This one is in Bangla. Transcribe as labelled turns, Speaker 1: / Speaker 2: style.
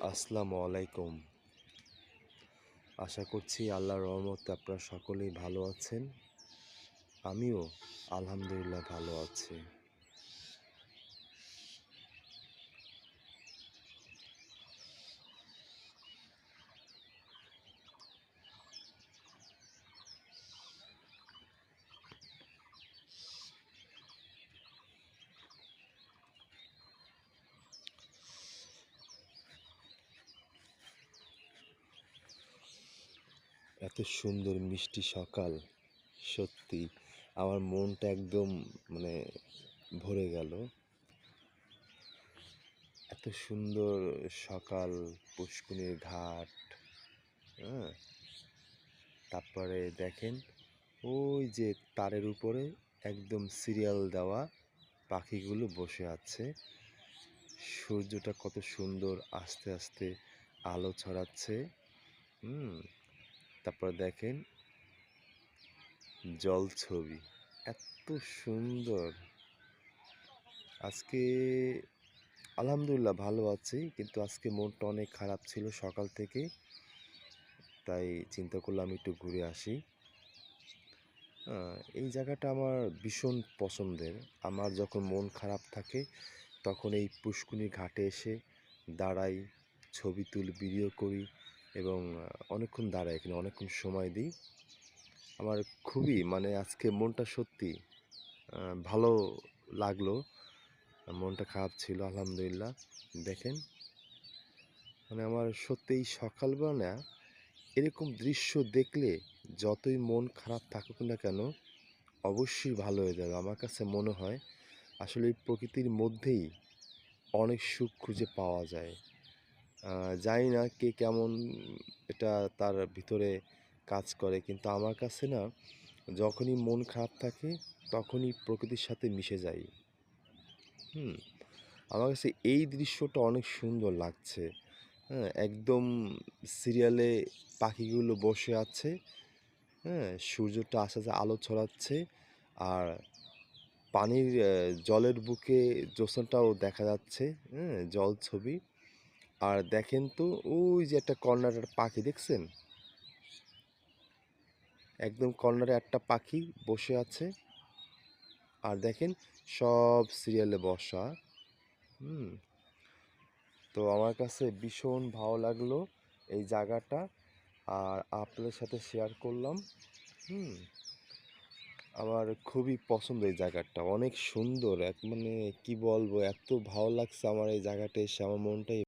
Speaker 1: আসসালামু আলাইকুম। আশা করছি আল্লাহর রহমতে আপনারা সকলেই ভালো আছেন। আমিও আলহামদুলিল্লাহ ভালো আছি। এত সুন্দর মিষ্টি সকাল, সত্যি আমার মনটা একদম মানে ভরে গেল। এত সুন্দর সকাল, পুষ্কুনির ঘাট, হ্যাঁ? তারপরে দেখেন ওই যে তারের উপরে একদম সিরিয়াল দেওয়া পাখিগুলো বসে আছে। সূর্যটা কত সুন্দর আস্তে আস্তে আলো ছড়াচ্ছে। হুম, তারপর দেখেন জলছবি এত সুন্দর। আজকে আলহামদুলিল্লাহ ভালো আছি, কিন্তু আজকে মনটা অনেক খারাপ ছিল সকাল থেকে। তাই চিন্তা করলাম একটু ঘুরে আসি। এই জায়গাটা আমার ভীষণ পছন্দের। আমার যখন মন খারাপ থাকে তখন এই পুষ্কুনির ঘাটে এসে দাঁড়াই, ছবি তুলি, ভিডিও করি এবং অনেকক্ষণ দাঁড়াই, এখানে অনেকক্ষণ সময় দিই। আমার খুবই মানে আজকে মনটা সত্যি ভালো লাগলো। মনটা খারাপ ছিল, আলহামদুলিল্লাহ। দেখেন মানে আমার সত্যি এই সকালবেলা এরকম দৃশ্য দেখলে যতই মন খারাপ থাকুক না কেন অবশ্যই ভালো হয়ে যাবে। আমার কাছে মনে হয় আসলে এই প্রকৃতির মধ্যেই অনেক সুখ খুঁজে পাওয়া যায়। জানি না কে কেমন এটা তার ভিতরে কাজ করে, কিন্তু আমার কাছে না যখনই মন খারাপ থাকে তখনই প্রকৃতির সাথে মিশে যাই। হুম, আমার কাছে এই দৃশ্যটা অনেক সুন্দর লাগছে। হ্যাঁ, একদম সিরিয়ালে পাখিগুলো বসে আছে। হ্যাঁ, সূর্যটা আস্তে আস্তে আলো ছড়াচ্ছে আর পানির জলের বুকে জ্যোৎস্নাটাও দেখা যাচ্ছে। হ্যাঁ, জল ছবি। আর দেখেন তো ওই যে একটা কর্নারের পাখি দেখছেন? একদম কর্নারে একটা পাখি বসে আছে। আর দেখেন সব সিরিয়ালে বসা। হুম, তো আমার কাছে ভীষণ ভালো লাগলো এই জায়গাটা, আর আপনাদের সাথে শেয়ার করলাম। হুম, আমার খুবই পছন্দ এই জায়গাটা, অনেক সুন্দর। এক মানে কি বলবো, এত ভালো লাগছে আমার এই জায়গাটা এসে, আমার মনটাই